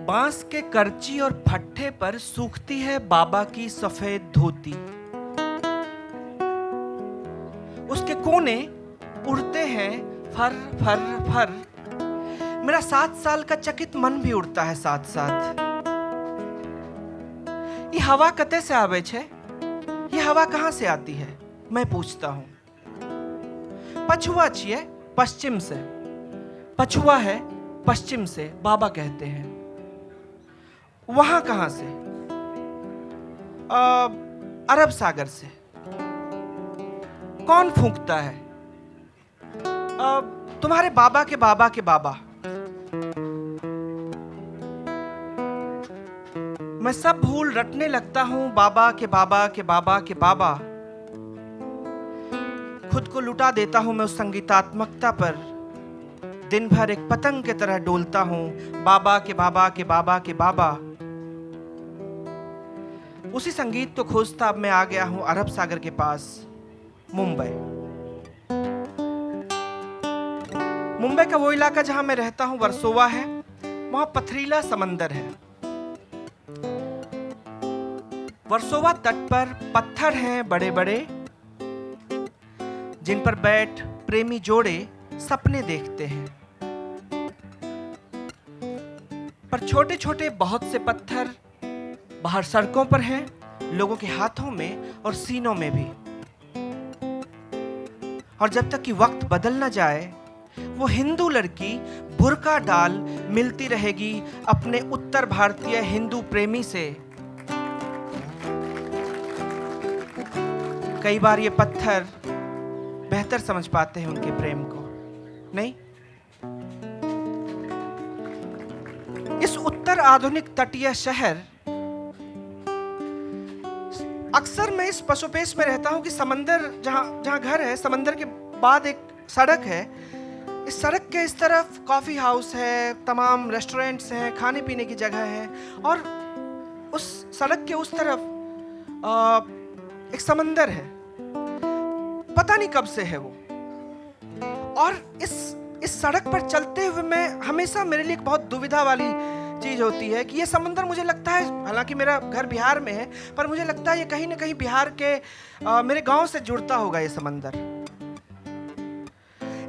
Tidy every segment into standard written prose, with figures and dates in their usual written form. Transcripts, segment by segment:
बांस के करची और फट्टे पर सूखती है बाबा की सफेद धोती। उसके कोने उड़ते हैं फर फर फर। मेरा 7 साल का चकित मन भी उड़ता है साथ साथ। ये हवा कते से आवे छे? ये हवा कहां से आती है? मैं पूछता हूं। पछुआ छिए पश्चिम से। पछुआ है पश्चिम से, बाबा कहते हैं। वहां कहां से? अरब सागर से। कौन फूंकता है? तुम्हारे बाबा के बाबा के बाबा। मैं सब भूल रटने लगता हूं बाबा के बाबा के बाबा के बाबा। खुद को लुटा देता हूं मैं उस संगीतात्मकता पर। दिन भर एक पतंग की तरह डोलता हूं बाबा के बाबा के बाबा के बाबा। उसी संगीत को खोजता अब मैं आ गया हूं अरब सागर के पास, मुंबई। मुंबई का वो इलाका जहां मैं रहता हूं वर्सोवा है। वहां पथरीला समंदर है। वर्सोवा तट पर पत्थर हैं बड़े बड़े, जिन पर बैठ प्रेमी जोड़े सपने देखते हैं। पर छोटे छोटे बहुत से पत्थर बाहर सड़कों पर हैं, लोगों के हाथों में और सीनों में भी। और जब तक कि वक्त बदल न जाए, वो हिंदू लड़की बुर्का डाल मिलती रहेगी अपने उत्तर भारतीय हिंदू प्रेमी से। कई बार ये पत्थर बेहतर समझ पाते हैं उनके प्रेम को, नहीं? इस उत्तर आधुनिक तटीय शहर, अक्सर मैं इस पशुपेश में रहता हूं कि समंदर जहां घर है, समंदर के बाद एक सड़क है। इस सड़क के इस तरफ कॉफी हाउस है, तमाम रेस्टोरेंट्स हैं, खाने पीने की जगह है। और उस सड़क के उस तरफ एक समंदर है। पता नहीं कब से है वो। और इस सड़क पर चलते हुए मैं हमेशा, मेरे लिए एक बहुत दुविधा वाली चीज होती है कि ये समंदर, मुझे लगता है, हालांकि मेरा घर बिहार में है, पर मुझे लगता है ये कहीं ना कहीं बिहार के मेरे गांव से जुड़ता होगा ये समंदर।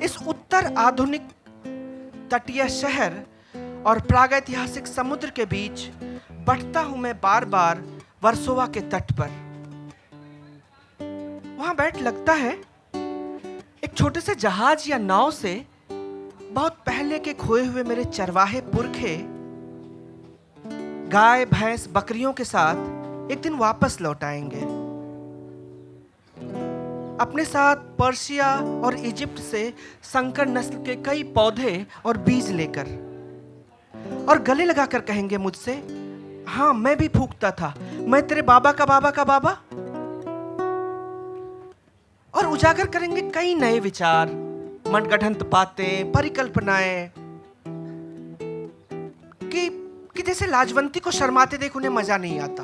इस उत्तर आधुनिक तटीय शहर और प्रागैतिहासिक समुद्र के बीच बढ़ता हूं मैं बार बार वर्सोवा के तट पर। वहां बैठ लगता है एक छोटे से जहाज या नाव से बहुत पहले के खोए हुए मेरे चरवाहे पुरखे गाय भैंस बकरियों के साथ एक दिन वापस लौट आएंगे, अपने साथ पर्शिया और इजिप्ट से संकर नस्ल के कई पौधे और बीज लेकर, और गले लगाकर कहेंगे मुझसे, हाँ मैं भी फूंकता था, मैं तेरे बाबा का बाबा का बाबा। और उजागर करेंगे कई नए विचार, मनगढ़ंत बातें, परिकल्पनाएं कि जैसे लाजवंती को शर्माते देख उन्हें मजा नहीं आता,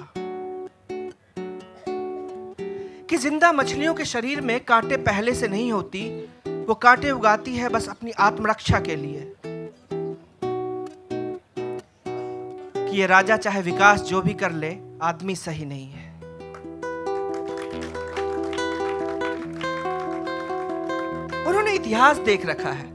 कि जिंदा मछलियों के शरीर में कांटे पहले से नहीं होती, वो कांटे उगाती है बस अपनी आत्मरक्षा के लिए, कि ये राजा चाहे विकास जो भी कर ले, आदमी सही नहीं है। उन्होंने इतिहास देख रखा है।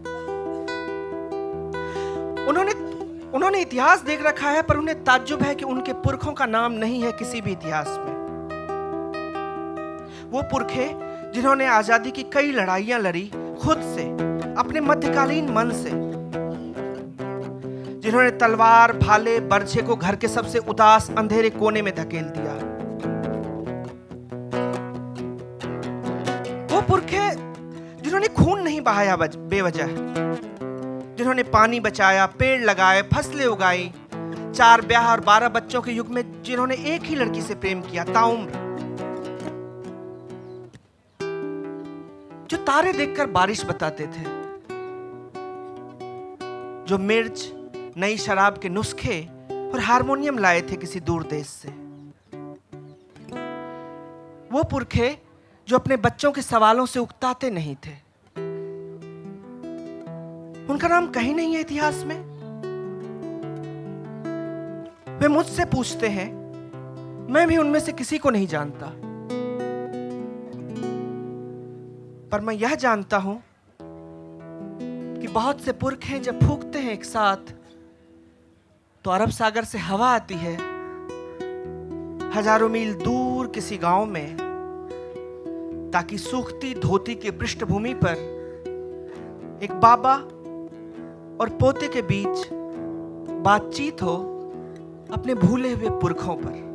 उन्होंने इतिहास देख रखा है, पर उन्हें ताज्जुब है कि उनके पुरखों का नाम नहीं है किसी भी इतिहास में। वो पुरखे जिन्होंने आजादी की कई लड़ाइयां लड़ी खुद से, अपने मध्यकालीन मन से, जिन्होंने तलवार, भाले, बर्छे को घर के सबसे उदास अंधेरे कोने में धकेल दिया। वो पुरखे जिन्होंने खून नहीं बहाया बेवजह, जिन्होंने पानी बचाया, पेड़ लगाए, फसलें उगाई, 4 ब्याह और 12 बच्चों के युग में जिन्होंने एक ही लड़की से प्रेम किया ताउम्र, जो तारे देखकर बारिश बताते थे, जो मिर्च, नई शराब के नुस्खे और हारमोनियम लाए थे किसी दूर देश से। वो पुरखे जो अपने बच्चों के सवालों से उकताते नहीं थे। उनका नाम कहीं नहीं है इतिहास में। वे मुझसे पूछते हैं, मैं भी उनमें से किसी को नहीं जानता, पर मैं यह जानता हूं कि बहुत से पुरख हैं, जब फूंकते हैं एक साथ तो अरब सागर से हवा आती है हजारों मील दूर किसी गांव में, ताकि सूखती धोती की पृष्ठभूमि पर एक बाबा और पोते के बीच बातचीत हो अपने भूले हुए पुरखों पर।